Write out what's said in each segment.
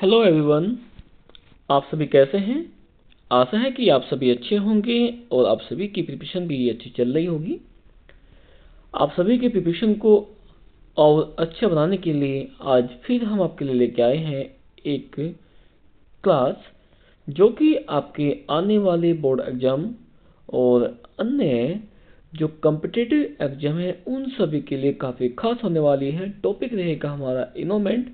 Hello everyone. आप सभी कैसे हैं? आशा है कि आप सभी अच्छे होंगे और आप सभी की प्रिपरेशन भी अच्छी चल रही होगी। आप सभी के प्रिपरेशन को और अच्छा बनाने के लिए आज फिर हम आपके लिए लेके आए हैं एक क्लास जो कि आपके आने वाले बोर्ड एग्जाम और अन्य जो कॉम्पिटिटिव एग्जाम है उन सभी के लिए काफ़ी खास होने वाली है। टॉपिक रहेगा हमारा इन्वायरमेंट।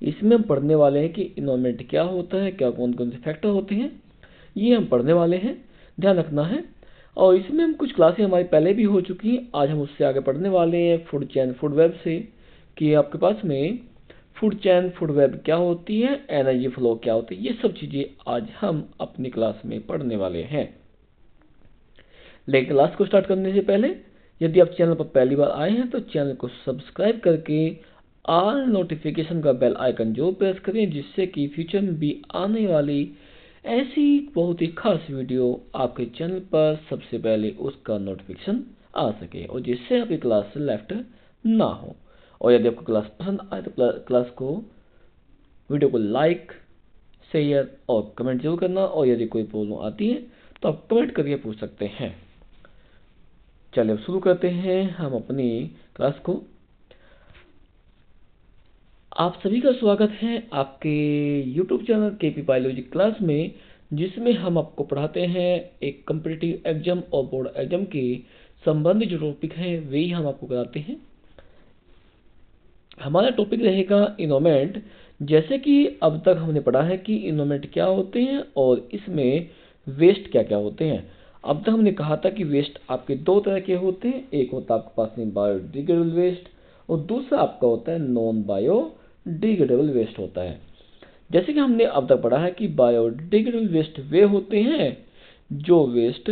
इसमें हम पढ़ने वाले हैं कि इन्वायरमेंट क्या होता है, क्या कौन कौन से फैक्टर होते हैं, ये हम पढ़ने वाले हैं, ध्यान रखना है। और इसमें हम कुछ क्लासें हमारी पहले भी हो चुकी हैं, आज हम उससे आगे पढ़ने वाले हैं फूड चैन फूड वेब से कि आपके पास में फूड चैन फूड वेब क्या होती है, एनर्जी फ्लो क्या होती है, ये सब चीज़ें आज हम अपनी क्लास में पढ़ने वाले हैं। लेकिन क्लास को स्टार्ट करने से पहले यदि आप चैनल पर पहली बार आए हैं तो चैनल को सब्सक्राइब करके ऑल नोटिफिकेशन का बेल आइकन जो प्रेस करें, जिससे कि फ्यूचर में भी आने वाली ऐसी बहुत ही खास वीडियो आपके चैनल पर सबसे पहले उसका नोटिफिकेशन आ सके और जिससे आपकी क्लास से लेफ्ट ना हो। और यदि आपको क्लास पसंद आए तो क्लास को वीडियो को लाइक शेयर और कमेंट जरूर करना। और यदि कोई प्रॉब्लम आती है तो आप कमेंट करके पूछ सकते हैं। चलिए अब शुरू करते हैं हम अपनी क्लास को। आप सभी का स्वागत है आपके YouTube channel KP biology class में, जिसमें हम आपको पढ़ाते हैं एक कॉम्पिटिटिव एग्जाम और बोर्ड एग्जाम के संबंधित जो टॉपिक है वही हम आपको कराते हैं। हमारा टॉपिक रहेगा इन्वायरमेंट। जैसे कि अब तक हमने पढ़ा है कि इन्वायरमेंट क्या होते हैं और इसमें वेस्ट क्या क्या होते हैं। अब तक हमने कहा था कि वेस्ट आपके दो तरह के होते हैं, एक होता है आपके पास में बायोडिग्रेडेबल वेस्ट और दूसरा आपका होता है नॉन बायोडिग्रेडेबल वेस्ट होता है। जैसे कि हमने अब तक पढ़ा है कि बायोडिग्रेडेबल वेस्ट वे होते हैं जो वेस्ट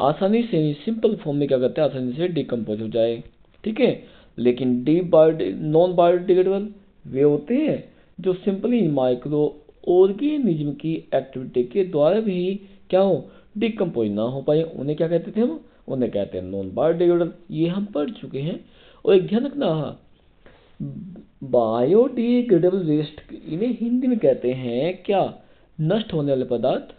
आसानी से सिंपल फॉर्म में क्या करते हैं, आसानी से डिकम्पोज हो जाए, ठीक है। लेकिन नॉन बायोडिग्रेडेबल वे होते हैं जो सिंपली माइक्रो ऑर्गेनिज्म की एक्टिविटी के द्वारा भी क्या हो, डिकम्पोज ना हो पाए, उन्हें क्या कहते थे हम, उन्हें कहते हैं नॉन बायोडिग्रेडेबल। ये हम पढ़ चुके हैं। और एक ध्यान रखना, बायोडिग्रेडेबल वेस्ट इन्हें हिंदी में कहते हैं क्या, नष्ट होने वाले पदार्थ।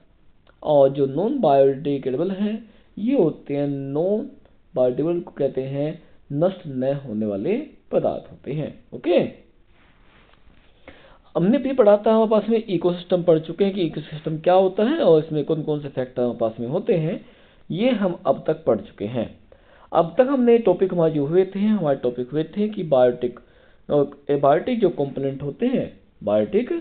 और जो नॉन बायोडिग्रेडेबल हैं ये होते हैं नॉन बायोडिग्रेडेबल को कहते हैं नष्ट न होने वाले पदार्थ होते हैं। ओके, हमने भी पढ़ा था, हमारे पास में इकोसिस्टम पढ़ चुके हैं कि इकोसिस्टम क्या होता है और इसमें कौन कौन से फैक्टर हमारे पास में होते हैं, ये हम अब तक पढ़ चुके हैं। अब तक हमने टॉपिक हमारे जो हुए थे, हमारे टॉपिक हुए थे कि बायोटिक और एबायोटिक जो कंपोनेंट होते हैं, बायोटिक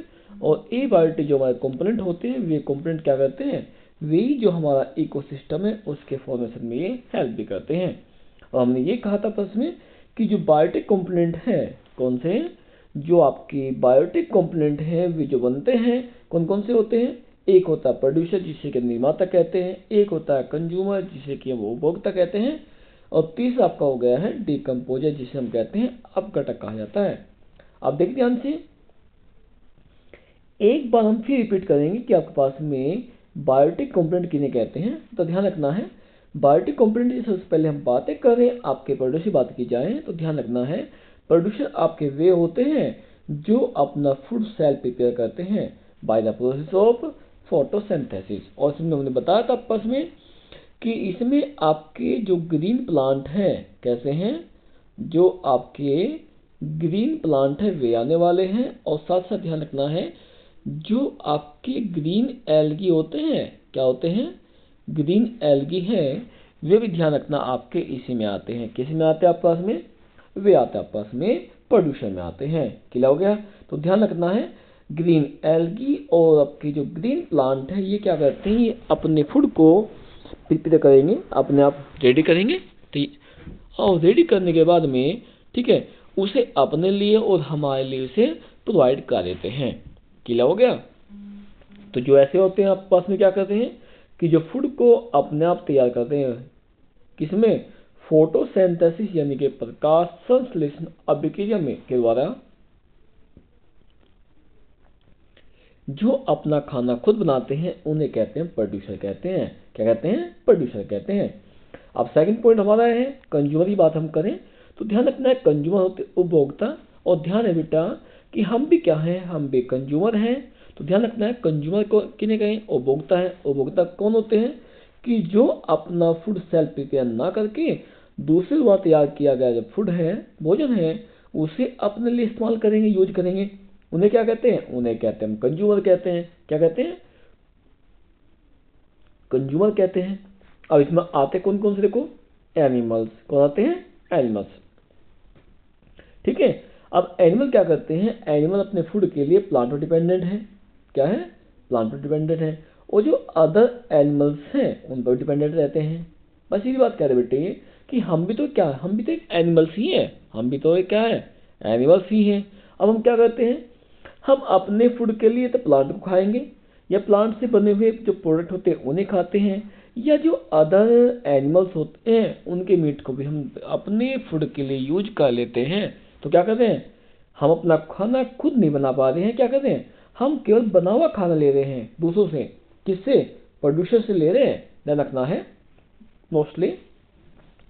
और एबायोटिक जो हमारे कंपोनेंट होते हैं, वे कंपोनेंट क्या करते हैं, वे जो हमारा इकोसिस्टम है उसके फॉर्मेशन में ये हेल्प भी करते हैं। और हमने ये कहा था प्रश्न में कि जो बायोटिक कंपोनेंट है कौन से हैं, जो आपकी बायोटिक कंपोनेंट हैं वे जो बनते हैं कौन कौन से होते हैं, एक होता है प्रोड्यूसर जिसे कि निर्माता कहते हैं, एक होता है कंज्यूमर जिसे कि वो उपभोक्ता कहते हैं, और तीसरा आपका हो गया है डिकम्पोजर जिसे हम कहते हैं अपघटक कहा जाता है। अब देखिए ध्यान से, एक बार हम फिर रिपीट करेंगे कि आपके पास में बायोटिक कंपोनेंट किन्हें कहते हैं। तो ध्यान रखना है, बायोटिक कंपोनेंट की सबसे पहले हम बातें करें, आपके प्रोड्यूसर की बात की जाए तो ध्यान रखना है प्रोड्यूसर आपके वे होते हैं जो अपना फूड सेल प्रिपेयर करते हैं by the process of photosynthesis. और इसमें हमने बताया था आपस में कि इसमें आपके जो ग्रीन प्लांट हैं कैसे हैं, जो आपके ग्रीन प्लांट है वे आने वाले हैं, और साथ साथ ध्यान रखना है जो आपके ग्रीन एल्गी होते हैं, क्या होते हैं, ग्रीन एल्गी हैं, वे भी ध्यान रखना आपके इसी में आते हैं। किसी में आते हैं आपके पास में, वे आते हैं आपके पास में प्रोड्यूसर में आते हैं। क्लियर हो गया? तो ध्यान रखना है ग्रीन एल्गी और आपके जो ग्रीन प्लांट है ये क्या करते हैं, ये अपने फूड को प्रिपेयर करेंगे, अपने आप रेडी करेंगे, ठीक। और रेडी करने के बाद में ठीक है उसे अपने लिए और हमारे लिए उसे प्रोवाइड कर देते हैं। क्लियर हो गया? तो जो ऐसे होते हैं आपके पास में क्या करते हैं कि जो फूड को अपने आप तैयार करते हैं, किसमें, फोटोसिंथेसिस यानी कि प्रकाश संश्लेषण अभिक्रिया में के द्वारा, जो अपना खाना खुद बनाते हैं उन्हें कहते हैं प्रोड्यूसर कहते हैं। क्या कहते हैं? प्रोड्यूसर कहते हैं। अब सेकंड पॉइंट हमारा है कंज्यूमर की बात हम करें तो ध्यान रखना है कंज्यूमर होते उपभोक्ता। और ध्यान है बेटा कि हम भी क्या हैं, हम भी कंज्यूमर हैं तो ध्यान रखना है कंज्यूमर को किन्हें कहें, उपभोक्ता है। उपभोक्ता कौन होते हैं कि जो अपना फूड सेल्फ प्रिपेयर ना करके दूसरे द्वारा तैयार किया गया जो फूड है, भोजन है, उसे अपने लिए इस्तेमाल करेंगे, यूज करेंगे। उन्हें क्या कहते हैं, उन्हें कहते हैं हम कंज्यूमर कहते हैं। क्या कहते हैं, कंज्यूमर कहते हैं। अब इसमें आते कौन कौन से, देखो एनिमल्स। कौन आते हैं, एनिमल्स। ठीक है, अब एनिमल क्या करते हैं, एनिमल अपने फूड के लिए प्लांट पर डिपेंडेंट है। क्या है, प्लांट पर डिपेंडेंट है। और जो अदर एनिमल्स हैं उन पर डिपेंडेंट रहते हैं। बस यही बात कह रहे बेटे कि हम भी तो क्या, हम भी तो एक एनिमल्स ही है, हम भी तो एक क्या है, एनिमल्स ही हैं। अब हम क्या करते हैं, हम अपने फूड के लिए तो प्लांट को खाएंगे, या प्लांट से बने हुए जो प्रोडक्ट होते हैं उन्हें खाते हैं, या जो अदर एनिमल्स होते हैं उनके मीट को भी हम अपने फूड के लिए यूज कर लेते हैं। तो क्या करते हैं, हम अपना खाना खुद नहीं बना पा रहे हैं, क्या करते हैं, हम केवल बना हुआ खाना ले रहे हैं दूसरों से। किससे, प्रोड्यूसर से ले रहे हैं, ध्यान रखना है मोस्टली।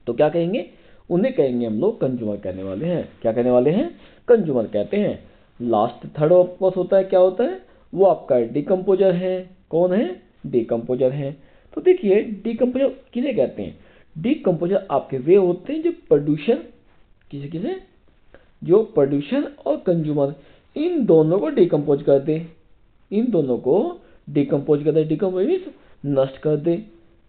तो क्या कहेंगे, उन्हें कहेंगे हम लोग कंज्यूमर कहने वाले हैं। क्या कहने वाले हैं, कंज्यूमर कहते हैं। लास्ट थर्ड ऑफ होता है, क्या होता है, वो आपका डिकम्पोजर है। कौन है, डिकम्पोजर है। तो देखिए डिकम्पोजर किसे कहते हैं, डिकम्पोजर आपके वे होते हैं जो प्रोड्यूसर, किसे किसे, जो प्रोड्यूसर और कंज्यूमर इन दोनों को डिकम्पोज कर दे, इन दोनों को डिकम्पोज कर दे। डिकम्पोज मीन्स नष्ट कर दे।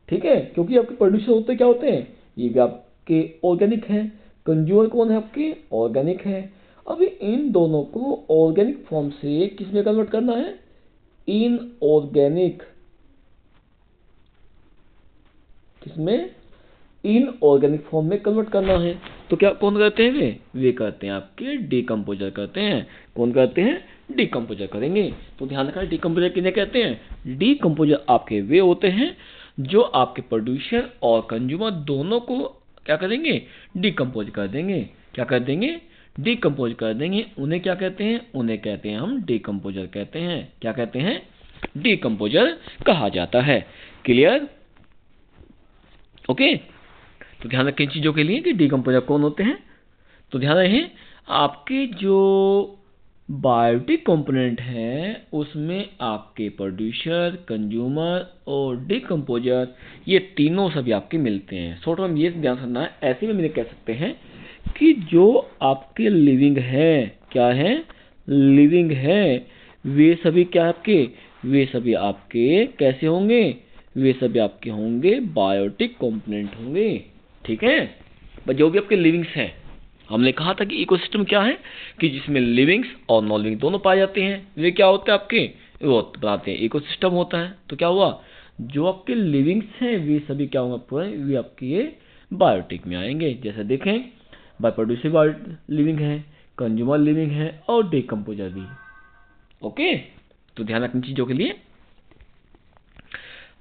ठीक है, क्योंकि आपके प्रोड्यूसर होते क्या होते हैं, ये भी आपके ऑर्गेनिक हैं। कंज्यूमर कौन है, आपके ऑर्गेनिक है। अभी इन दोनों को ऑर्गेनिक फॉर्म से किस में कन्वर्ट करना है, इन ऑर्गेनिक, किसमें, इन ऑर्गेनिक फॉर्म में कन्वर्ट करना है। तो क्या कौन करते हैं, वे करते हैं आपके डिकम्पोजर करते हैं। कौन करते हैं, डिकम्पोजर करेंगे। तो ध्यान रखना, डिकम्पोजर किन्हें कहते हैं, डिकम्पोजर आपके वे होते हैं जो आपके प्रोड्यूसर और कंज्यूमर दोनों को क्या करेंगे, डिकम्पोज कर देंगे। क्या कर देंगे, डिकम्पोज कर देंगे। उन्हें क्या कहते हैं, उन्हें कहते हैं हम डिकम्पोजर कहते हैं। क्या कहते हैं, डिकम्पोजर कहा जाता है। Clear, okay. तो ध्यान रखें इन चीज़ों के लिए कि डिकम्पोजर कौन होते हैं। तो ध्यान रखें आपके जो बायोटिक कंपोनेंट हैं उसमें आपके प्रोड्यूसर, कंज्यूमर और डिकम्पोजर ये तीनों सभी आपके मिलते हैं। शॉर्ट में ये ध्यान रखना है, ऐसे में मैंने कह सकते हैं कि जो आपके लिविंग है, क्या है, लिविंग है, वे सभी क्या आपके, वे सभी आपके कैसे होंगे, वे सभी आपके होंगे बायोटिक कंपोनेंट होंगे। ठीक है, बस जो भी आपके लिविंग्स हैं, हमने कहा था कि इकोसिस्टम क्या है कि जिसमें लिविंग्स और नॉन लिविंग दोनों पाए जाते हैं, वे क्या होते हैं आपके, वो बनाते हैं इकोसिस्टम होता है। तो क्या हुआ, जो आपके लिविंग्स हैं वे सभी क्या होंगे, वे आपके ये बायोटिक में आएंगे। जैसे देखें, बाय प्रोड्यूसिव लिविंग है, कंज्यूमर लिविंग है और डिकम्पोजर भी। ओके, तो ध्यान रखनी चीज़ों के लिए।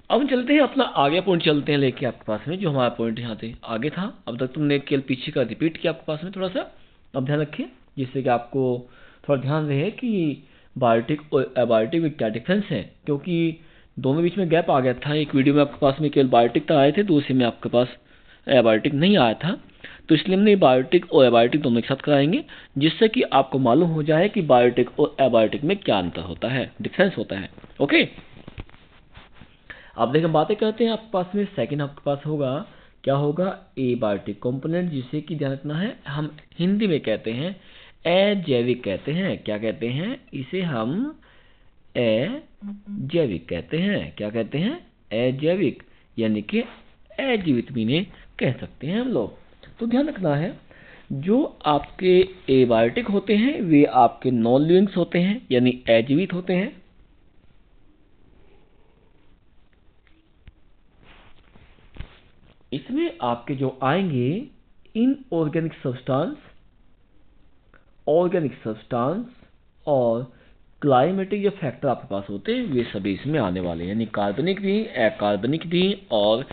अब हम चलते हैं अपना आगे पॉइंट चलते हैं लेके आपके पास में, जो हमारा पॉइंट यहाँ से आगे था। अब तक तुमने केवल पीछे का रिपीट किया आपके पास में थोड़ा सा। अब ध्यान रखें जिससे कि आपको थोड़ा ध्यान रहे कि बायोटिक और एबायोटिक में क्या डिफरेंस है, क्योंकि दोनों बीच में गैप आ गया था। एक वीडियो में आपके पास में केवल बायोटिक तक आए थे, दूसरे में आपके पास एबायोटिक नहीं आया था। तो इसलिए हमने बायोटिक और एबायोटिक दोनों एक साथ कराएंगे, जिससे कि आपको मालूम हो जाए कि बायोटिक और एबायोटिक में क्या अंतर होता है, डिफरेंस होता है। ओके, आप देखें बातें करते हैं आपके पास में। सेकंड आपके पास होगा, क्या होगा, एबायोटिक कंपोनेंट, जिसे कि ध्यान रखना है हम हिंदी में कहते हैं अजैविक कहते हैं। क्या कहते हैं, इसे हम अजैविक कहते हैं। क्या कहते हैं, अजैविक, यानी कि अजीवित भी ने कह सकते हैं हम लोग। तो ध्यान रखना है जो आपके एबायोटिक होते हैं वे आपके नॉन लिविंग्स होते हैं, यानी अजीवित होते हैं। इसमें आपके जो आएंगे इनऑर्गेनिक सब्सटेंस, ऑर्गेनिक सब्सटेंस और क्लाइमेटिक जो फैक्टर आपके पास होते हैं वे सभी इसमें आने वाले हैं, यानी कार्बनिक भी, अकार्बनिक भी और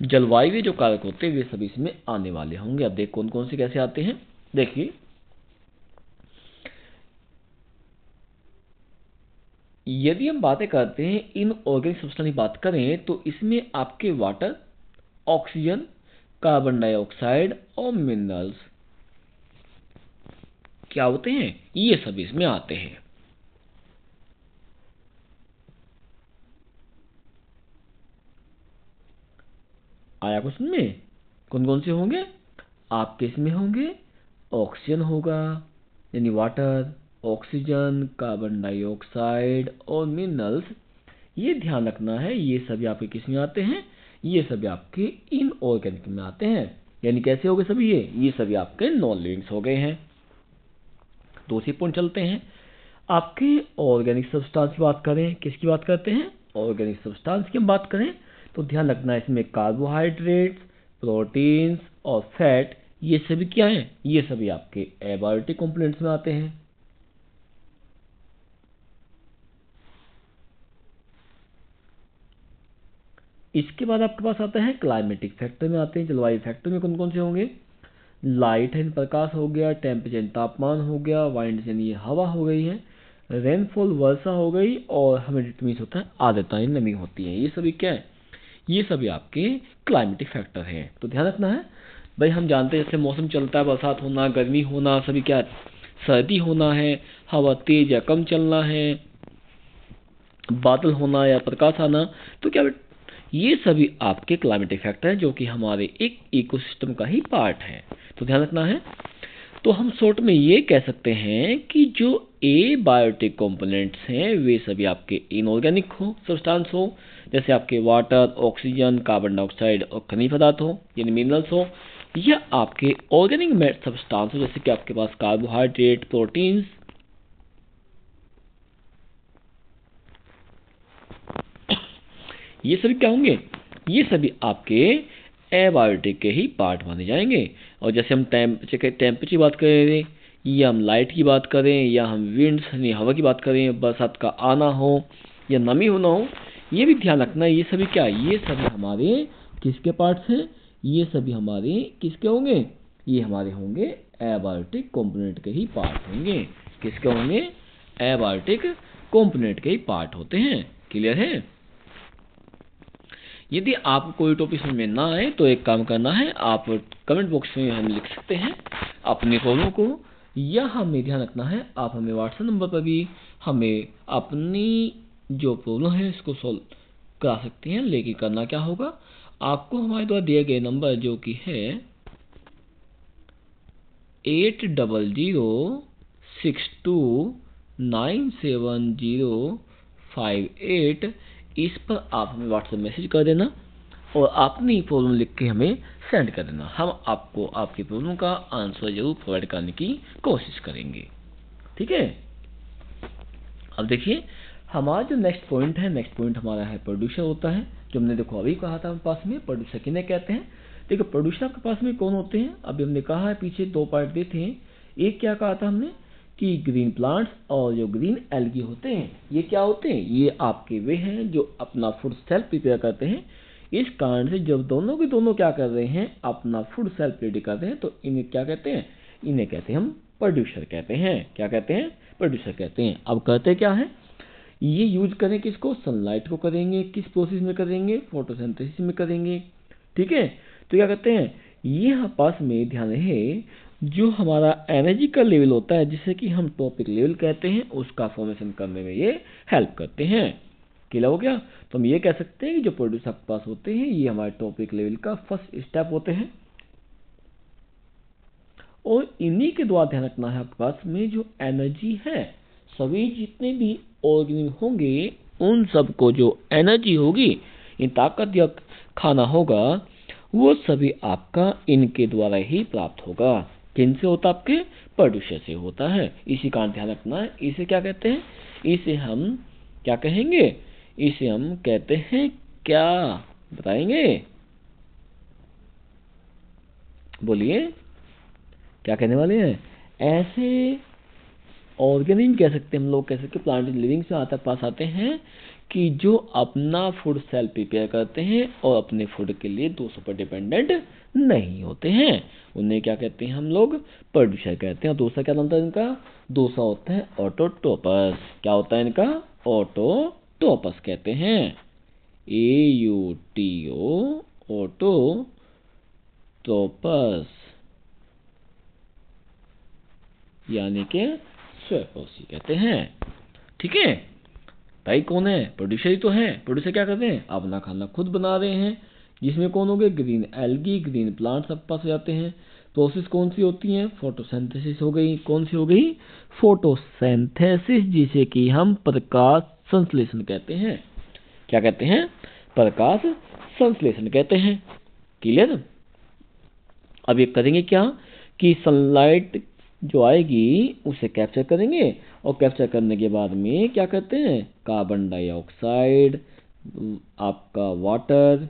जलवायु जो कारक होते हैं वे सभी इसमें आने वाले होंगे। अब देख कौन कौन से कैसे आते हैं। देखिए, यदि हम बातें करते हैं इनऑर्गेनिक सब्सटेंस की बात करें तो इसमें आपके वाटर, ऑक्सीजन, कार्बन डाइऑक्साइड और मिनरल्स क्या होते हैं, ये सब इसमें आते हैं। आया क्वेश्चन में? कौन कौन से होंगे आपके? इसमें होंगे ऑक्सीजन होगा यानी वाटर, ऑक्सीजन, कार्बन डाइऑक्साइड और मिनरल्स। ये ध्यान रखना है, ये सभी आपके किस में आते हैं? ये सभी आपके इनऑर्गेनिक में आते हैं। यानी कैसे हो गए सभी? ये सभी आपके नॉन लिविंग्स हो गए हैं। दूसरी पॉइंट चलते हैं, आपके ऑर्गेनिक सब्सटेंस की बात करें, किसकी बात करते हैं? ऑर्गेनिक सब्सटेंस की बात करें तो ध्यान रखना है इसमें कार्बोहाइड्रेट्स, प्रोटीन्स और फैट, ये सभी क्या हैं? ये सभी आपके एबायोटिक कंपोनेंट्स में आते हैं। इसके बाद आपके पास आता है क्लाइमेटिक फैक्टर में आते हैं। जलवायु फैक्टर में कौन कौन से होंगे? लाइट यानी प्रकाश हो गया, टेम्परेचर यानी तापमान हो गया, वाइंड यानी ये हवा हो गई है, रेनफॉल वर्षा हो गई, और ह्यूमिडिटी मीन्स होता है आर्द्रता यानी नमी होती है। ये सभी क्या है? ये सभी आपके क्लाइमेटिक फैक्टर हैं। तो ध्यान रखना है भाई, हम जानते हैं जैसे मौसम चलता है, बरसात होना, गर्मी होना, सभी क्या, सर्दी होना है, हवा तेज या कम चलना है, बादल होना या प्रकाश आना, तो क्या ये सभी आपके क्लाइमेटिक फैक्टर हैं जो कि हमारे एक इकोसिस्टम का ही पार्ट है। तो ध्यान रखना है। तो हम शॉर्ट में ये कह सकते हैं कि जो एबायोटिक कंपोनेंट्स हैं वे सभी आपके इनऑर्गेनिक हो सब्सटेंस हो, जैसे आपके वाटर, ऑक्सीजन, कार्बन डाइऑक्साइड और खनिज पदार्थ हो यानी मिनरल्स हो, या आपके ऑर्गेनिक सब्सटेंस हो जैसे कि आपके पास कार्बोहाइड्रेट, प्रोटीन्स, ये सभी क्या होंगे? ये सभी आपके एबायोटिक के ही पार्ट माने जाएंगे। और जैसे हम टेम्परेचर की बात करें, या हम लाइट की बात करें, या हम विंड्स यानी हवा की बात करें, बरसात का आना हो या नमी होना हो, ये भी ध्यान रखना है। ये सभी क्या, ये सभी हमारे किसके पार्ट्स हैं? ये सभी हमारे किसके होंगे? ये हमारे होंगे एबायोटिक कंपोनेंट के ही पार्ट होंगे। किसके होंगे? एबायोटिक कंपोनेंट के ही पार्ट होते हैं। क्लियर है? यदि आपको कोई टॉपिक समझ में ना आए तो एक काम करना है, आप कमेंट बॉक्स में हम लिख सकते हैं अपने प्रॉब्लम को, या हमें ध्यान रखना है आप हमें व्हाट्सएप नंबर पर भी हमें अपनी जो प्रॉब्लम है इसको सॉल्व करा सकते हैं। लेकिन करना क्या होगा, आपको हमारे द्वारा दिए गए नंबर जो कि है 8000629705, इस पर आप हमें व्हाट्सएप मैसेज कर देना और अपनी प्रॉब्लम लिख के हमें सेंड कर देना। हम आपको आपकी प्रॉब्लम का आंसर जरूर प्रोवाइड करने की कोशिश करेंगे। ठीक है? अब देखिए हमारा जो नेक्स्ट पॉइंट है, नेक्स्ट पॉइंट हमारा है प्रोड्यूसर होता है, जो हमने देखो अभी कहा था पास में प्रोड्यूसर किन्हें कहते हैं। देखो प्रोड्यूसर के पास में कौन होते हैं, अभी हमने कहा है पीछे दो पार्ट देते हैं। एक क्या कहा था हमने कि ग्रीन प्लांट्स और जो ग्रीन एल्गी होते हैं ये क्या होते हैं? ये आपके वे हैं जो अपना फूड सेल्फ प्रिपेयर करते हैं। इस कारण से जब दोनों के दोनों क्या कर रहे हैं, अपना फूड सेल्फ रेडी कर रहे हैं, तो इन्हें क्या कहते हैं? इन्हें कहते हैं हम प्रोड्यूसर कहते हैं। क्या कहते हैं? प्रोड्यूसर कहते हैं। अब करते क्या है, ये यूज करें किसको? सनलाइट को करेंगे। किस प्रोसेस में करेंगे? फोटोसिंथेसिस में करेंगे। ठीक है? तो क्या कहते हैं, ये पास में ध्यान रहे जो हमारा एनर्जी का लेवल होता है जिसे कि हम टॉपिक लेवल कहते हैं, उसका फॉर्मेशन करने में ये हेल्प करते हैं। क्लियर हो गया? तो हम ये कह सकते हैं कि जो प्रोड्यूसर आपके पास होते हैं ये हमारे टॉपिक लेवल का फर्स्ट स्टेप होते हैं, और इन्हीं के द्वारा ध्यान रखना है आपके पास में जो एनर्जी है, सभी जितने भी ऑर्गेनिज्म होंगे उन सबको जो एनर्जी होगी, इन ताकत या खाना होगा, वो सभी आपका इनके द्वारा ही प्राप्त होगा। किनसे होता? आपके प्रोड्यूसर से होता है। इसी का ध्यान रखना है। इसे क्या कहते हैं? इसे हम क्या कहेंगे? इसे हम कहते हैं क्या? बताएंगे? बोलिए क्या कहने वाले हैं? ऐसे ऑर्गेनिज्म कह सकते हैं हम लोग, कह सकते हैं प्लांट लिविंग से आता पास आते हैं कि जो अपना फूड सेल्फ प्रिपेयर करते हैं और अपने फूड के लिए दूसरों पर डिपेंडेंट नहीं होते हैं। उन्हें क्या कहते हैं हम लोग? प्रोड्यूसर कहते हैं। और दूसरा क्या नाम था इनका? दूसरा होता है ऑटोट्रोपस। क्या होता है इनका? ऑटोट्रोपस कहते हैं। AUTO, ऑटोट्रोपस, यानी कि स्वयंपोषी कहते हैं। ठीक है भाई, कौन है? प्रोड्यूसर ही तो है। प्रोड्यूसर क्या करते हैं? अपना खाना खुद बना रहे हैं। जिसमें कौन हो गए, ग्रीन एल्गी, ग्रीन प्लांट्स आपके पास हो जाते हैं। प्रोसेस कौन सी होती हैं, फोटोसिंथेसिस हो गई। कौन सी हो गई, फोटोसिंथेसिस, जिसे कि हम प्रकाश संश्लेषण कहते हैं। क्या कहते हैं, प्रकाश संश्लेषण कहते हैं। क्लियर। अब ये करेंगे क्या कि सनलाइट जो आएगी उसे कैप्चर करेंगे, और कैप्चर करने के बाद में क्या करते हैं, कार्बन डाइऑक्साइड, आपका वाटर,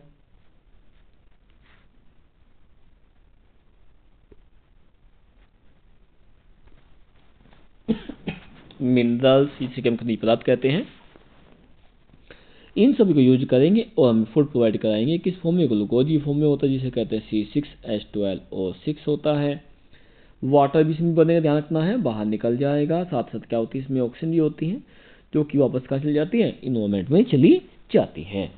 मिनरल्स, जिसे हम खनिज पदार्थ कहते हैं, इन सभी को यूज करेंगे और हम फूड प्रोवाइड कराएंगे। किस फॉर्म में, ग्लूकोज की फॉर्म में होता है, जिसे कहते हैं C6H12O6 होता है। वाटर भी इसमें बनेगा, ध्यान रखना है, बाहर निकल जाएगा। साथ साथ क्या होती है, इसमें ऑक्सीजन भी होती है, जो कि वापस कहाँ चली जाती है, इन्वायरमेंट में चली जाती है।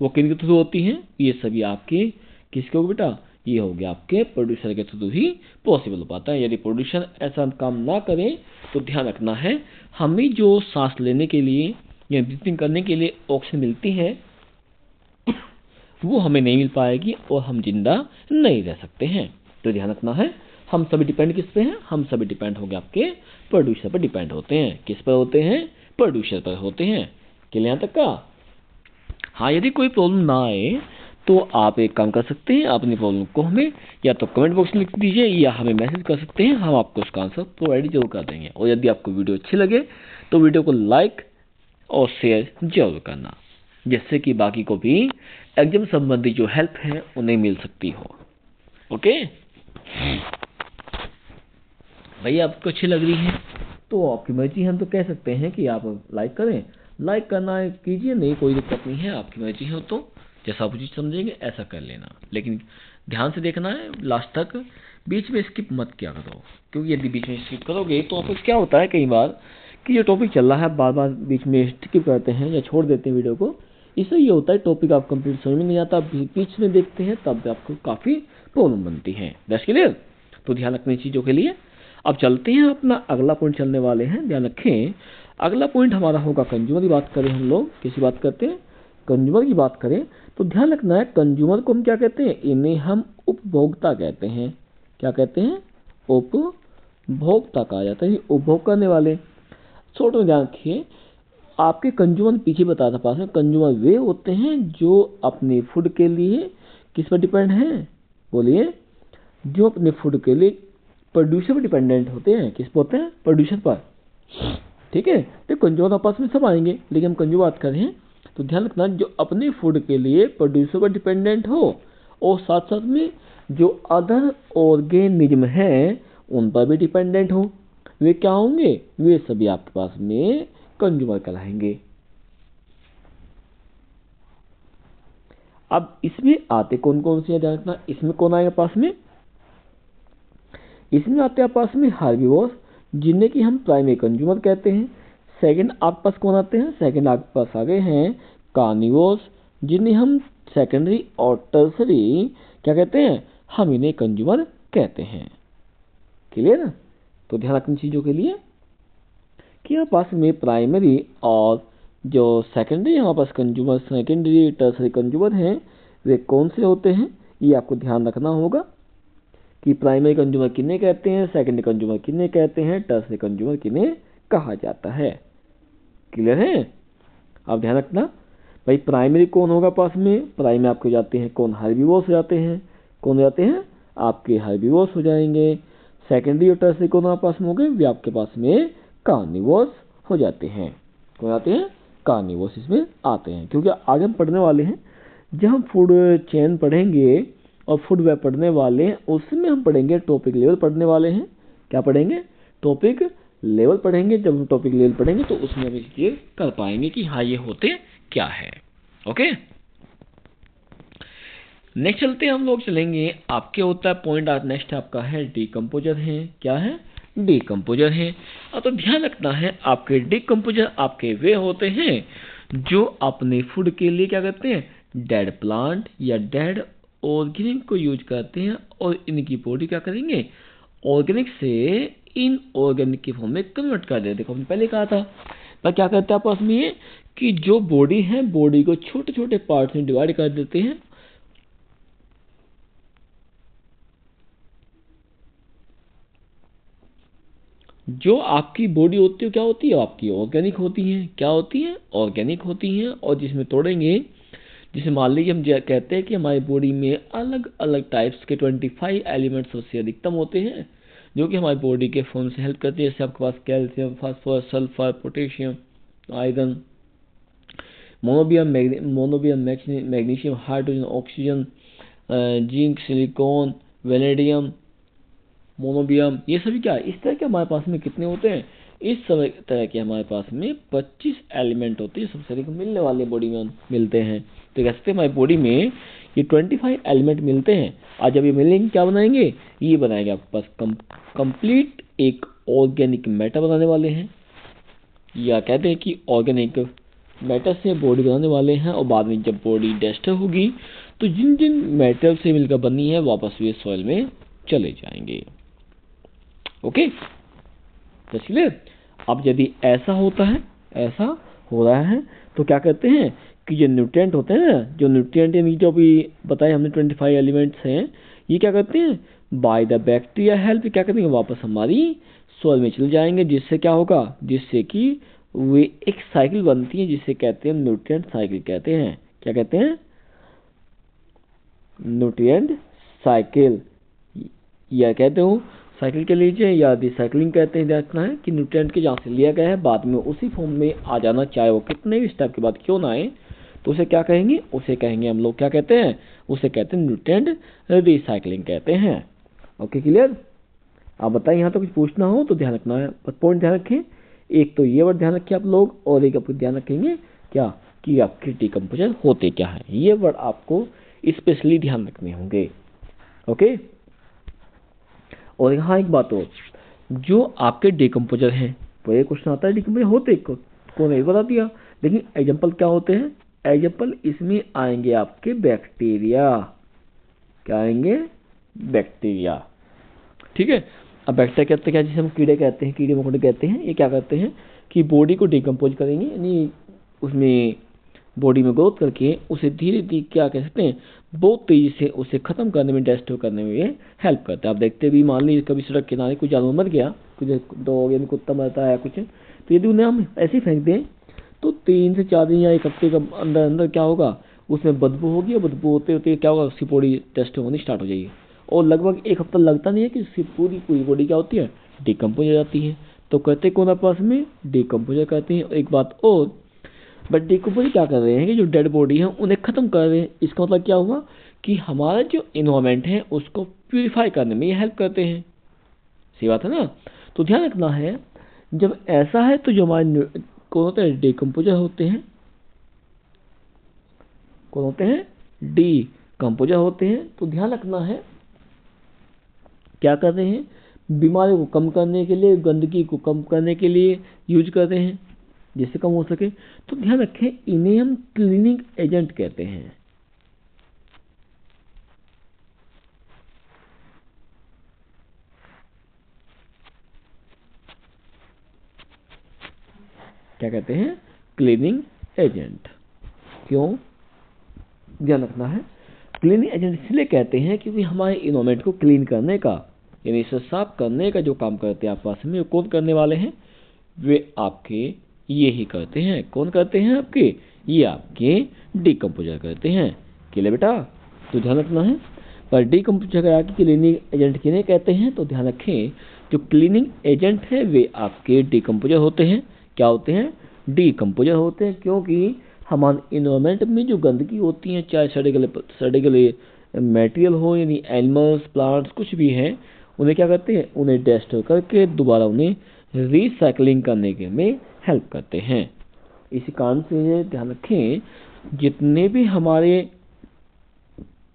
वो किन के थ्रू होती हैं, ये सभी आपके किसके हो बेटा, ये हो गया आपके प्रोड्यूसर के थ्रू ही पॉसिबल हो पाता है। यदि प्रोड्यूसर ऐसा काम ना करें तो ध्यान रखना है, हमें जो सांस लेने के लिए या ब्रीथिंग करने के लिए ऑक्सीजन मिलती है वो हमें नहीं मिल पाएगी और हम जिंदा नहीं रह सकते हैं। तो ध्यान रखना है, हम सभी डिपेंड किस पे हैं, हम सभी डिपेंड हो गए आपके प्रोड्यूसर पर डिपेंड होते हैं। किस पर होते हैं, प्रोड्यूसर पर होते हैं। क्लियर यहाँ तक का। हाँ, यदि कोई प्रॉब्लम ना आए तो आप एक काम कर सकते हैं, अपनी प्रॉब्लम को हमें या तो कमेंट बॉक्स में लिख दीजिए या हमें मैसेज कर सकते हैं, हम आपको उसका आंसर प्रोवाइड जरूर कर देंगे। और यदि आपको वीडियो अच्छी लगे तो वीडियो को लाइक और शेयर जरूर करना, जिससे कि बाकी को भी एग्जाम संबंधी जो हेल्प है उन्हें मिल सकती हो। ओके भैया, आपको अच्छी लग रही है तो आपकी मर्जी, हम तो कह सकते हैं कि आप लाइक करें, लाइक करना है कीजिए, नहीं कोई दिक्कत नहीं है, आपकी मर्जी हो तो जैसा आप चीज़ समझेंगे ऐसा कर लेना। लेकिन ध्यान से देखना है लास्ट तक, बीच में स्किप मत किया करो, क्योंकि यदि बीच में स्किप करोगे तो आपको क्या होता है कई बार कि जो टॉपिक चल रहा है बार बार बीच में स्किप करते हैं या छोड़ देते हैं वीडियो को, इससे ये होता है टॉपिक आप कंप्लीट समझ में नहीं आता, बीच में देखते हैं तब आपको काफ़ी प्रॉब्लम बनती है। That's clear. तो ध्यान रखने चीज़ों के लिए अब चलते हैं, अपना अगला पॉइंट चलने वाले हैं। ध्यान रखें, अगला पॉइंट हमारा होगा कंज्यूमर की बात करें, हम लोग किसी बात करते हैं, कंज्यूमर की बात करें तो ध्यान रखना है, कंज्यूमर को हम क्या कहते हैं, इन्हें हम उपभोक्ता कहते हैं। क्या कहते हैं, उपभोक्ता कहा जाता है, उपभोग करने वाले। छोटे में ध्यान रखिए, आपके कंज्यूमर पीछे बताया था पास में, कंज्यूमर वे होते हैं जो अपने फूड के लिए किस पर डिपेंड हैं, बोलिए, जो अपने फूड के लिए प्रोड्यूसर पर डिपेंडेंट होते हैं। किस पर होते हैं, प्रोड्यूसर पर। ठीक है, तो कंज्यूमर आपस में सब आएंगे, लेकिन हम कंज्यूमर बात कर रहे हैं तो ध्यान रखना, जो अपने फूड के लिए प्रोड्यूसर पर डिपेंडेंट हो और साथ साथ में जो अदर ऑर्गेनिज्म हैं उन पर भी डिपेंडेंट हो, वे क्या होंगे, वे सभी आपके पास में कंज्यूमर कहलाएंगे। अब इसमें आते कौन कौन से, ध्यान रखना, इसमें कौन आएगा पास में, इसमें आते हैं पास में हर्बीवोर्स, जिन्हें कि हम प्राइमरी कंज्यूमर कहते हैं। सेकंड आपके पास कौन आते हैं, सेकंड आपके पास आ गए हैं कार्निवोर्स, जिन्हें हम सेकेंडरी और टर्सरी क्या कहते हैं, हम इन्हें कंज्यूमर कहते हैं। क्लियर। तो ध्यान रखनी चीज़ों के लिए कि हमारे पास में प्राइमरी और जो सेकेंडरी हमारे पास कंज्यूमर, सेकेंडरी टर्सरी कंज्यूमर हैं, वे कौन से होते हैं, ये आपको ध्यान रखना होगा कि प्राइमरी कंज्यूमर किन्हें कहते हैं, सेकेंडरी कंज्यूमर किन्हें कहते हैं, टर्सरी कंज्यूमर किन्हें कहा जाता है। क्लियर है। अब ध्यान रखना भाई, प्राइमरी कौन होगा पास में, प्राइमरी आपके हो जाते हैं कौन, हर्बीवोर्स हो जाते हैं, कौन हो जाते हैं आपके हर्बीवोर्स हो जाएंगे। सेकेंडरी और टर्सरी कौन आपके पास में हो गए, वे आपके पास में कार्निवोर्स हो जाते हैं। कौन आते हैं, कार्निवोर्स इसमें आते हैं, क्योंकि आगे हम पढ़ने वाले हैं, जब हम फूड चेन पढ़ेंगे और फूड वेब पढ़ने वाले हैं, उसमें हम पढ़ेंगे टॉपिक लेवल पढ़ने वाले हैं। क्या पढ़ेंगे, टॉपिक लेवल पढ़ेंगे। जब हम टॉपिक लेवल पढ़ेंगे तो उसमें हम ये कर पाएंगे कि हाँ ये होते क्या है। ओके, नेक्स्ट चलते हैं, हम लोग चलेंगे, आपके होता है पॉइंट नेक्स्ट आपका है डीकम्पोजर है। क्या है, डीकम्पोजर है। तो ध्यान रखना है, आपके डीकम्पोजर आपके वे होते हैं जो अपने फूड के लिए क्या करते हैं, डेड प्लांट या डेड ऑर्गेनिक को यूज करते हैं और इनकी बॉडी क्या करेंगे, ऑर्गेनिक से इनऑर्गेनिक की फॉर्म में कन्वर्ट कर देते। देखो हमने पहले कहा था, पर क्या करते हैं आपस में ये कि जो बॉडी है, बॉडी को छोटे छोटे पार्ट्स में डिवाइड कर देते हैं जो आपकी बॉडी होती है क्या होती है, आपकी ऑर्गेनिक होती है। क्या होती है, ऑर्गेनिक होती हैं। और जिसमें तोड़ेंगे, जिसे मान लीजिए हम कहते हैं कि हमारी बॉडी में अलग अलग टाइप्स के 25 एलिमेंट्स सबसे अधिकतम होते हैं, जो कि हमारी बॉडी के फॉर्म से हेल्प करते हैं। जैसे आपके पास calcium, phosphorus, sulphur, potassium, iron, मोनोबियम, magnesium, hydrogen, oxygen, zinc, silicon, vanadium, मोनोबियम, ये सभी क्या है, इस तरह के हमारे पास में कितने होते हैं, इस समय तरह के हमारे पास में 25 एलिमेंट होते हैं, सबसे अधिक मिलने वाले बॉडी में मिलते हैं। तो कैसे हमारी बॉडी में ये 25 एलिमेंट मिलते हैं। आज जब ये मिलेंगे क्या बनाएंगे, ये बनाएंगे आपके पास कंप्लीट एक ऑर्गेनिक मैटर बनाने वाले हैं, या कहते हैं कि ऑर्गेनिक मैटर से बॉडी बनाने वाले हैं। और बाद में जब बॉडी डेस्टर होगी तो जिन जिन मैटर से मिलकर बनी है वापस वे सॉइल में चले जाएंगे। Okay, clear. अब यदि ऐसा होता है, ऐसा हो रहा है, तो क्या कहते हैं कि जो न्यूट्रिएंट होते हैं ना, जो न्यूट्रिएंट यानी जो अभी बताए हमने 25 एलिमेंट्स हैं, ये क्या करते हैं, बाय द बैक्टीरिया हेल्प क्या करते हैं, वापस हमारी सॉइल में चले जाएंगे। जिससे क्या होगा, जिससे कि वे एक साइकिल बनती है, जिसे कहते हैं न्यूट्रिएंट साइकिल कहते हैं। क्या कहते हैं, न्यूट्रिएंट साइकिल, या कहते हो साइकिल के लीजिए, या रिसाइकलिंग कहते हैं। देखना है कि न्यूट्रिएंट के जहाँ से लिया गया है बाद में उसी फॉर्म में आ जाना, चाहे वो कितने भी स्टेप के बाद क्यों ना आए, तो उसे क्या कहेंगे, उसे कहेंगे हम लोग क्या कहते हैं, उसे कहते हैं न्यूट्रिएंट रिसाइकलिंग कहते हैं। Okay, clear. आप बताइए, यहाँ तो कुछ पूछना हो तो ध्यान रखना है, पॉइंट ध्यान रखें। एक तो ये वर्ड ध्यान रखें आप लोग, और एक आपको ध्यान रखेंगे क्या, कि आपके डिकम्पोजर होते क्या है। ये वर्ड आपको स्पेशली ध्यान रखने होंगे। ओके, और यहाँ एक बात और, जो आपके डिकम्पोजर हैं, तो ये क्वेश्चन आता है डिकम्पोजर होते कौन है, बता दिया, लेकिन एग्जाम्पल क्या होते हैं, एग्जाम्पल इसमें आएंगे आपके बैक्टीरिया। क्या आएंगे, बैक्टीरिया। ठीक है। अब बैक्टीरिया कहते हैं क्या, जिसे हम कीड़े कहते हैं, कीड़े मकोड़े कहते हैं, ये क्या करते हैं कि बॉडी को डिकम्पोज करेंगे, यानी उसमें बॉडी में ग्रोथ करके उसे धीरे धीरे क्या कह सकते हैं, बहुत तेजी से उसे खत्म करने में, डिस्ट्रॉय करने में ये हेल्प करता है। आप देखते भी, मान लीजिए कभी सड़क किनारे कोई जानवर मर गया, कुछ डॉग यानी कुत्ता मरता है कुछ, तो यदि उन्हें हम ऐसे ही फेंक दें तो 3 से 4 दिन या एक हफ्ते का अंदर अंदर क्या होगा, उसमें बदबू होगी, और बदबू होते होते क्या होगा, उसकी बॉडी डिस्ट्रॉय होनी स्टार्ट हो जाएगी। और लगभग एक हफ्ता लगता नहीं है कि उसकी पूरी पूरी बॉडी क्या होती है, डिकम्पोज हो जाती है। तो कहते कौन आपस में, डिकम्पोजर कहते हैं। एक बात और, बट डिकम्पोजर क्या कर रहे हैं कि जो डेड बॉडी है उन्हें खत्म कर रहे हैं। इसका मतलब क्या हुआ कि हमारा जो इन्वायरमेंट है उसको प्यूरिफाई करने में ये हेल्प करते हैं। सही बात है ना। तो ध्यान रखना है, जब ऐसा है तो जो हमारे कौन होते हैं, डिकम्पोजर होते हैं। कौन होते हैं, डिकम्पोजर होते हैं। तो ध्यान रखना है, क्या कर रहे हैं, बीमारी को कम करने के लिए, गंदगी को कम करने के लिए यूज कर रहे हैं, जिससे कम हो सके। तो ध्यान रखें, इन्हें हम क्लीनिंग एजेंट कहते हैं। क्या कहते हैं, क्लीनिंग एजेंट। क्यों, ध्यान रखना है, क्लीनिंग एजेंट इसलिए कहते हैं क्योंकि हमारे इन्वायरमेंट को क्लीन करने का, यानी इसे साफ करने का जो काम करते हैं आसपास में, कौन करने वाले हैं, वे आपके ये ही करते हैं। कौन करते हैं आपके, ये आपके डिकम्पोजर करते हैं। क्लियर बेटा। तो ध्यान रखना है, पर डिकम्पोजर का क्लीनिंग एजेंट किन्हें कहते हैं, तो ध्यान रखें, जो क्लीनिंग एजेंट है वे आपके डिकम्पोजर होते हैं। क्या होते हैं, डिकम्पोजर होते हैं। क्योंकि हमारे इन्वायरमेंट में जो गंदगी होती है, चाहे सड़े गले मटेरियल हो, यानी एनिमल्स, प्लांट्स, कुछ भी हैं, उन्हें क्या करते हैं, उन्हें डिस्ट्रॉय करके दोबारा उन्हें रिसाइकलिंग करने के में हेल्प करते हैं। इसी कारण से ध्यान रखें, जितने भी हमारे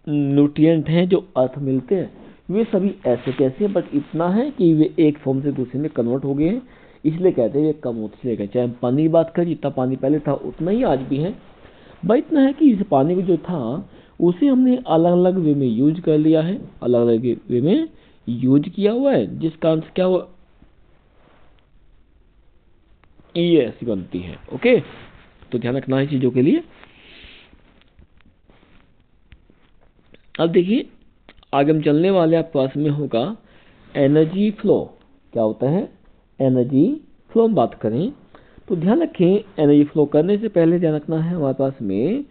न्यूट्रिएंट हैं जो अर्थ मिलते हैं, वे सभी ऐसे कैसे हैं, बट इतना है कि वे एक फॉर्म से दूसरे में कन्वर्ट हो गए हैं, इसलिए कहते हैं वे कम होते चले गए। चाहे हम पानी की बात करें, जितना पानी पहले था उतना ही आज भी है, बट इतना है कि इस पानी को जो था उसे हमने अलग अलग वे में यूज कर लिया है, अलग अलग वे में यूज किया हुआ है, जिस कारण से क्या हुआ, ये ऐसी बनती है। ओके, तो ध्यान रखना है चीजों के लिए। अब देखिए, आगे हम चलने वाले आप पास में होगा एनर्जी फ्लो। क्या होता है, एनर्जी फ्लो हम बात करें तो ध्यान रखें, एनर्जी फ्लो करने से पहले ध्यान रखना है हमारे पास में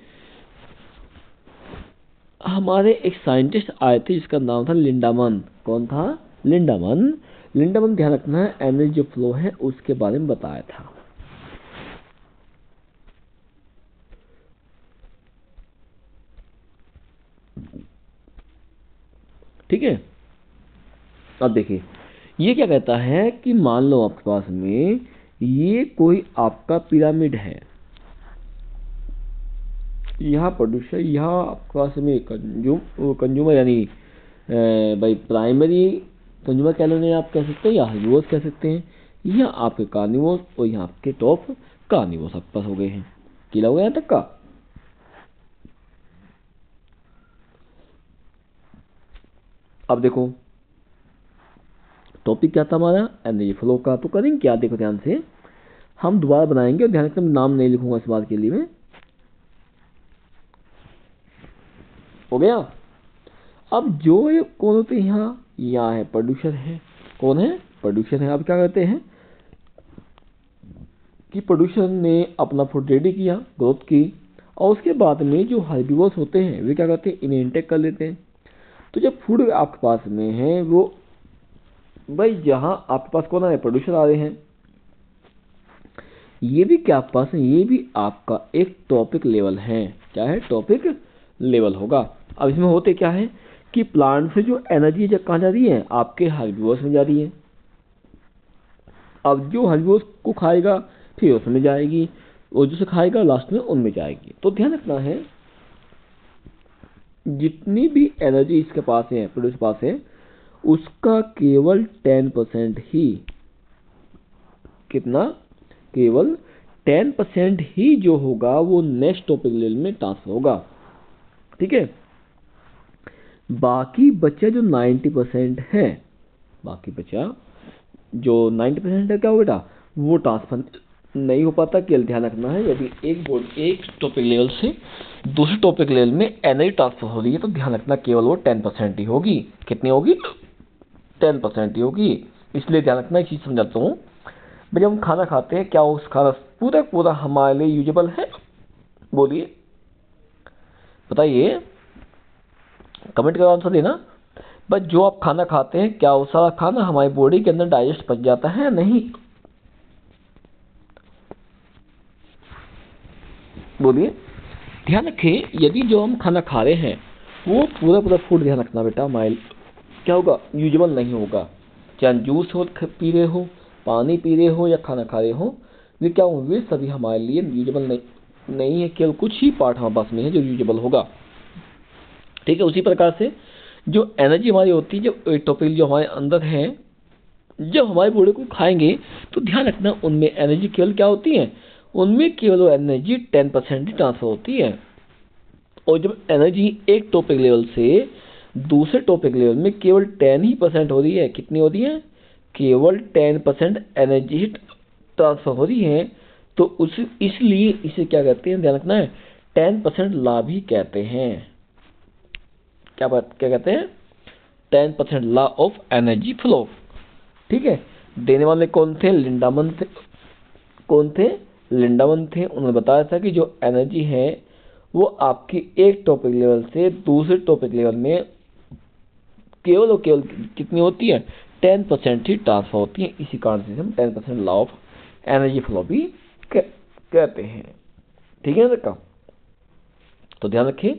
हमारे एक साइंटिस्ट आए थे जिसका नाम था लिंडामन। कौन था? लिंडामन। लिंडामन ध्यान रखना है एनर्जी जो फ्लो है उसके बारे में बताया था। ठीक है, अब देखिए ये क्या कहता है कि मान लो आपके पास में ये कोई आपका पिरामिड है, यहाँ प्रोड्यूसर, यहाँ आपके पास में कंज्यूमर यानी भाई प्राइमरी कंज्यूमर कैलोरी आप कह सकते हैं या हर्बिवोर्स कह सकते हैं, यहाँ आपके कार्निवोर्स और यहाँ आपके टॉप कार्निवोर्स आपके पास हो गए हैं। किला हो गया यहाँ तक का। अब देखो टॉपिक क्या था हमारा? एनर्जी फ्लो का। तो करेंगे क्या, देखो ध्यान से हम दोबारा बनाएंगे और ध्यान से नाम नहीं लिखूंगा इस बात के लिए मैं। हो गया। अब जो ये कौन होते हैं यहाँ है प्रोड्यूसर है। कौन है? प्रोड्यूसर है। अब क्या कहते हैं कि प्रोड्यूसर ने अपना फूड रेडी किया, ग्रोथ की, और उसके बाद में जो हर्बिवोर्स होते हैं वे क्या करते हैं, इन्हें इंटेक कर लेते हैं। तो जब फूड आपके पास में है वो भाई जहाँ आपके पास कौन है, प्रोड्यूसर आ रहे हैं, ये भी क्या आपके पास है, ये भी आपका एक टॉपिक लेवल है। क्या है? टॉपिक लेवल होगा। अब इसमें होते क्या है कि प्लांट से जो एनर्जी जब कहाँ जा रही है, आपके हर्बिवोर्स में जा रही है। अब जो हर्बिवोर्स को खाएगा फिर उसमें जाएगी, और जो से खाएगा लास्ट में उनमें जाएगी। तो ध्यान रखना है जितनी भी एनर्जी इसके पास है, प्रोड्यूस पास है, उसका केवल 10% ही, कितना? केवल 10% ही जो होगा वो नेक्स्ट टॉपिक लेवल में ट्रांसफर होगा। ठीक है, बाकी बचा जो 90% है, बाकी बचा जो 90% है क्या हो बेटा, वो ट्रांसफर नहीं हो पाता। केवल ध्यान रखना है यदि एक टॉपिक लेवल से दूसरे टॉपिक लेवल में एनर्जी ट्रांसफर हो रही है तो ध्यान रखना केवल वो 10% ही होगी। कितनी होगी? 10% ही होगी। इसलिए ध्यान रखना, एक चीज समझाता हूँ। जब हम खाना खाते हैं क्या उस खाना पूरा पूरा हमारे लिए यूजेबल है? बोलिए, बताइए, कमेंट कर आंसर देना। बस जो आप खाना खाते हैं क्या वो सारा खाना हमारी बॉडी के अंदर डाइजेस्ट पच जाता है या नहीं? बोलिए। ध्यान रखें यदि जो हम खाना खा रहे हैं वो पूरा पूरा फूड, ध्यान रखना बेटा, माइल क्या होगा, यूजेबल नहीं होगा। चाहे जूस हो पी रहे हो, पानी पी रहे हो या खाना खा रहे हो, वे क्या हो, वे सभी हमारे लिए यूजेबल नहीं है। केवल कुछ ही पार्ट हमारे पास में है जो यूजेबल होगा। ठीक है, उसी प्रकार से जो एनर्जी हमारी होती है, जो टॉपिक जो हमारे अंदर है, जब हमारे बॉडी को खाएंगे तो ध्यान रखना उनमें एनर्जी केवल क्या होती है, उनमें केवल वो एनर्जी 10% ही ट्रांसफर होती है। और जब एनर्जी एक टॉपिक लेवल से दूसरे टॉपिक लेवल में केवल 10% हो रही है, कितनी हो रही है, केवल 10% एनर्जी ही ट्रांसफर हो रही है, तो उस इसलिए इसे क्या कहते हैं, ध्यान रखना है, 10% लाभ ही कहते हैं। क्या कहते हैं? 10% लॉ ऑफ एनर्जी फ्लो। ठीक है, देने वाले कौन थे? लिंडामन थे। कौन थे? लिंडामन थे। उन्होंने बताया था कि जो एनर्जी है वो आपकी एक टॉपिक लेवल से दूसरे टॉपिक लेवल में केवल और केवल कितनी होती है, 10% ही ट्रांसफर होती है। इसी कारण से हम 10% लॉ ऑफ एनर्जी फ्लो भी कहते हैं। ठीक है ना? तो ध्यान रखें,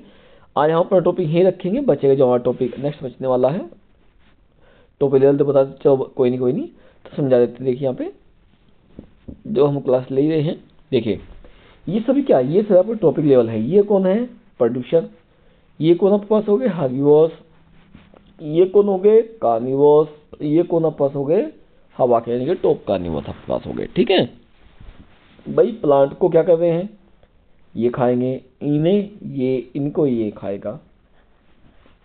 आज हम अपना टॉपिक यही रखेंगे, बचेगा जो हमारा टॉपिक नेक्स्ट बचने वाला है टॉपिक लेवल तो बता देते, चलो कोई नहीं तो समझा देते। देखिए यहाँ पे जो हम क्लास ले रहे हैं, देखिए ये सभी क्या, ये सब आपका टॉपिक लेवल है। ये कौन है? प्रोड्यूसर। ये कौन आपके पास हो गए? हर्बिवोर्स। ये कौन हो गए? कार्निवोर्स। ये कौन आपके पास हो गए? हवा के यानी कि टॉप कार्निवोर्स आपके पास हो गए। ठीक है भाई, प्लांट को क्या कर रहे हैं, ये खाएंगे, इनको ये खाएगा,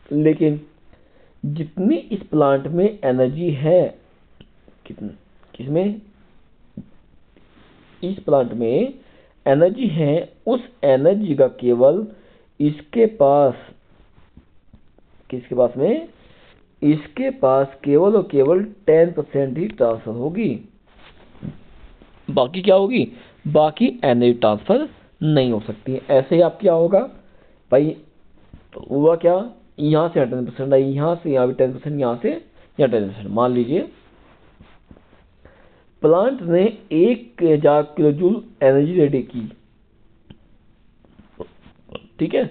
लेकिन जितनी इस प्लांट में एनर्जी है, किसमें, इस प्लांट में एनर्जी है, उस एनर्जी का केवल इसके पास, किसके पास में, इसके पास केवल और केवल 10% ही ट्रांसफर होगी। बाकी क्या होगी, बाकी एनर्जी ट्रांसफर नहीं हो सकती है। ऐसे ही आप क्या होगा भाई, हुआ क्या, यहाँ से 10% आई, यहाँ से यहाँ भी 10%, यहाँ से यहाँ 10%। मान लीजिए प्लांट ने 1000 किलो जूल एनर्जी रेडी की, ठीक है,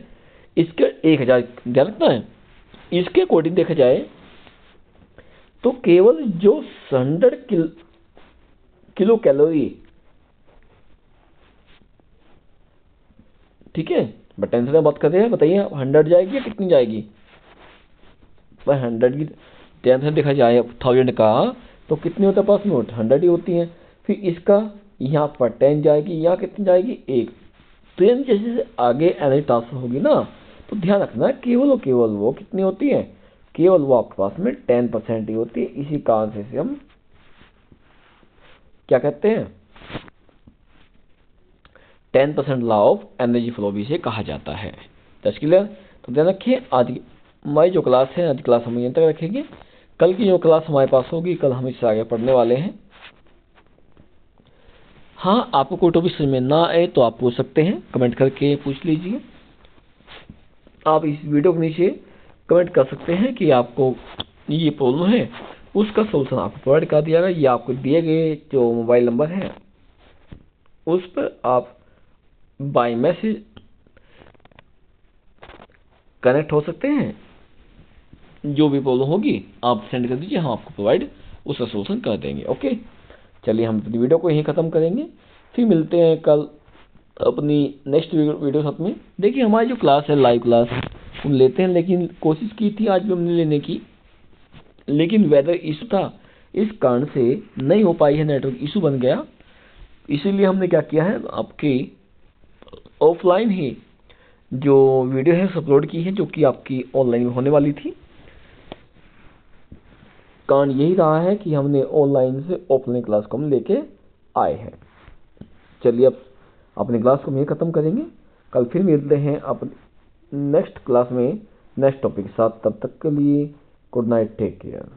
इसके 1000 ध्यान रखना है। इसके अकॉर्डिंग देखा जाए तो केवल जो 100 किलो कैलोरी, ठीक है, बट टेंशन में बात कर रहे हैं, बताइए 100 जाएगी या कितनी जाएगी भाई। 100 की टेंशन देखा जाए 1000 का तो कितनी होता है पास में, 100 ही होती है। फिर इसका यहाँ पर 10 जाएगी, यहाँ कितनी जाएगी 1। तो यानी जैसे जैसे आगे एनर्जी ट्रांसफर होगी ना, तो ध्यान रखना केवल वो कितनी होती है, केवल वो आपके पास में 10% ही होती है। इसी कारण से हम क्या कहते हैं, 10% लॉ ऑफ एनर्जी फ्लो भी से कहा जाता है। That's clear. तो ध्यान रखिए, आज हमारी जो क्लास है, आज क्लास हम यहीं तक रखेंगे। कल की जो क्लास हमारे पास होगी, कल हम इससे आगे पढ़ने वाले हैं। हाँ, आपको कोई टॉपिक समझ में ना आए तो आप पूछ सकते हैं, कमेंट करके पूछ लीजिए। आप इस वीडियो के नीचे कमेंट कर सकते हैं कि आपको ये प्रॉब्लम है, उसका सोल्यूशन आपको प्रोवाइड कर दिया गया। ये आपको दिए गए जो मोबाइल नंबर है उस पर आप बाय मैसेज कनेक्ट हो सकते हैं। जो भी प्रॉब्लम होगी आप सेंड कर दीजिए, हम आपको प्रोवाइड उसका सोल्यूशन कर देंगे। ओके, चलिए हम अपनी वीडियो को यहीं ख़त्म करेंगे, फिर मिलते हैं कल अपनी नेक्स्ट वीडियो साथ में। देखिए हमारी जो क्लास है, लाइव क्लास हम लेते हैं, लेकिन कोशिश की थी आज भी हमने लेने की, लेकिन वेदर इशू था, इस कारण से नहीं हो पाई है, नेटवर्क इशू बन गया। इसीलिए हमने क्या किया है, आपकी ऑफलाइन ही जो वीडियो है अपलोड की है, जो कि आपकी ऑनलाइन में होने वाली थी। कारण यही रहा है कि हमने ऑनलाइन से ऑफलाइन क्लास को हम लेके आए हैं। चलिए अब अपनी क्लास को हम यही ख़त्म करेंगे, कल फिर मिलते हैं अपने नेक्स्ट क्लास में नेक्स्ट टॉपिक के साथ। तब तक के लिए गुड नाइट, टेक केयर।